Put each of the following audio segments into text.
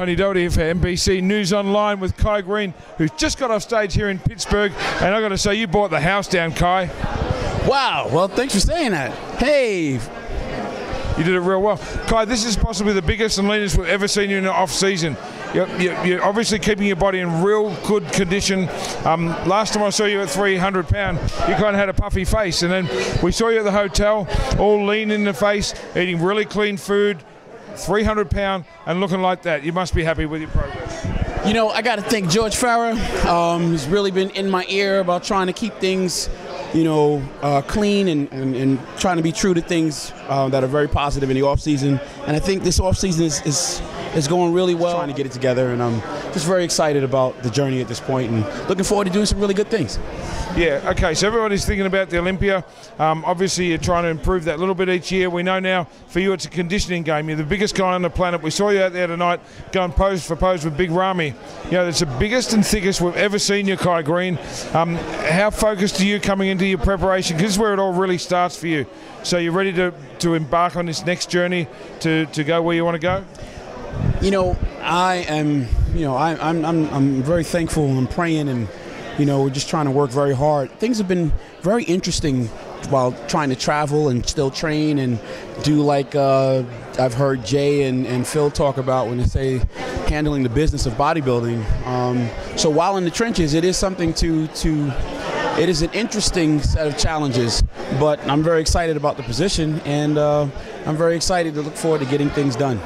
Tony Doherty for NBC News Online with Kai Greene, who's just got off stage here in Pittsburgh. And I've got to say, you bought the house down, Kai. Wow, well, thanks for saying that. Hey. You did it real well. Kai, this is possibly the biggest and leanest we've ever seen you in the off-season. You're obviously keeping your body in real good condition. Last time I saw you at 300 pound, you kind of had a puffy face. And then we saw you at the hotel, all lean in the face, eating really clean food, 300 pound, and looking like that. You must be happy with your progress. You know, I got to thank George Farah. He's really been in my ear about trying to keep things, you know, clean and trying to be true to things that are very positive in the off season. And I think this off season is going really well. Trying to get it together, and I'm just very excited about the journey at this point, and looking forward to doing some really good things. Yeah, okay, so everybody's thinking about the Olympia. Obviously, you're trying to improve that a little bit each year. We know now for you it's a conditioning game. You're the biggest guy on the planet. We saw you out there tonight going pose for pose with Big Ramy. You know, it's the biggest and thickest we've ever seen you, Kai Greene. How focused are you coming into your preparation? Because this is where it all really starts for you. So you're ready to embark on this next journey to go where you want to go? You know, I am, you know, I'm very thankful. I'm praying, and, you know, we're just trying to work very hard. Things have been very interesting while trying to travel and still train and do, like I've heard Jay and Phil talk about when they say handling the business of bodybuilding. So while in the trenches, it is something it is an interesting set of challenges, but I'm very excited about the position, and I'm very excited to look forward to getting things done.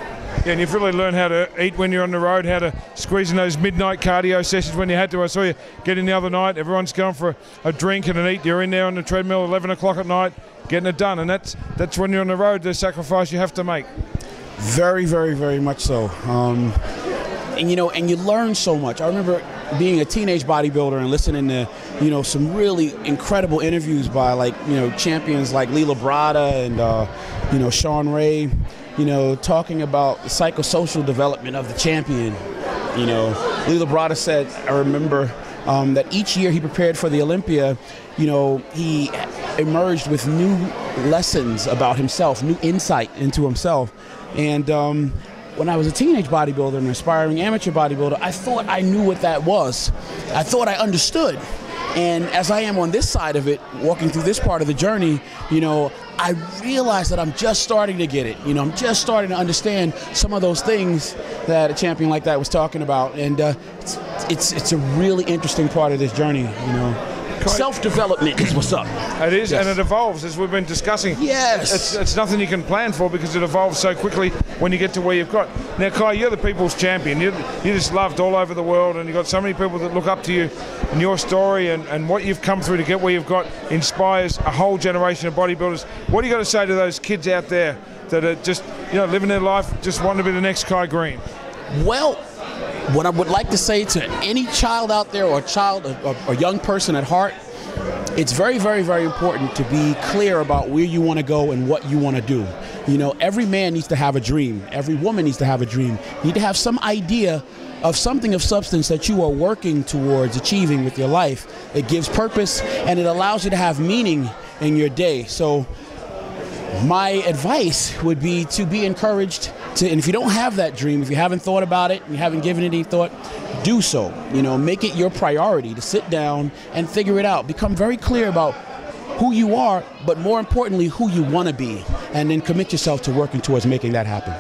Yeah, and you've really learned how to eat when you're on the road, how to squeeze in those midnight cardio sessions when you had to. I saw you get in the other night. Everyone's going for a drink and an eat. You're in there on the treadmill 11 o'clock at night, getting it done. And that's when you're on the road, the sacrifice you have to make. Very, very, very much so. And, you know, and you learn so much. I remember being a teenage bodybuilder and listening to, you know, some really incredible interviews by, like, you know, champions like Lila Brada and, you know, Sean Ray. You know, talking about the psychosocial development of the champion. You know, Lila Brada said, I remember, that each year he prepared for the Olympia, you know, he emerged with new lessons about himself, new insight into himself. And when I was a teenage bodybuilder, an aspiring amateur bodybuilder, I thought I knew what that was. I thought I understood. And as I am on this side of it, walking through this part of the journey, you know, I realized that I'm just starting to get it. You know, I'm just starting to understand some of those things that a champion like that was talking about. And it's a really interesting part of this journey, you know. Self-development is what's up. It is, yes. And it evolves, as we've been discussing. Yes. It's nothing you can plan for because it evolves so quickly when you get to where you've got. Now, Kai, you're the people's champion. You're just loved all over the world, and you've got so many people that look up to you, and your story and what you've come through to get where you've got inspires a whole generation of bodybuilders. What do you got to say to those kids out there that are just, you know, living their life, just wanting to be the next Kai Greene? Well, what I would like to say to any child out there, or a young person at heart, it's very, very, very important to be clear about where you want to go and what you want to do. You know, every man needs to have a dream. Every woman needs to have a dream. You need to have some idea of something of substance that you are working towards achieving with your life. It gives purpose, and it allows you to have meaning in your day. So my advice would be to be encouraged to, and if you don't have that dream, if you haven't thought about it, you haven't given it any thought, do so. You know, make it your priority to sit down and figure it out. Become very clear about who you are, but more importantly, who you want to be, and then commit yourself to working towards making that happen.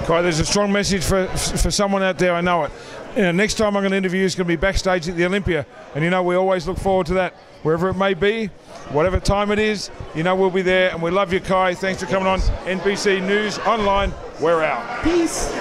Kai, there's a strong message for someone out there, I know it. You know, next time I'm going to interview is going to be backstage at the Olympia, and you know we always look forward to that. Wherever it may be, whatever time it is, you know we'll be there, and we love you, Kai. Thanks for coming on NBC News Online. We're out. Peace.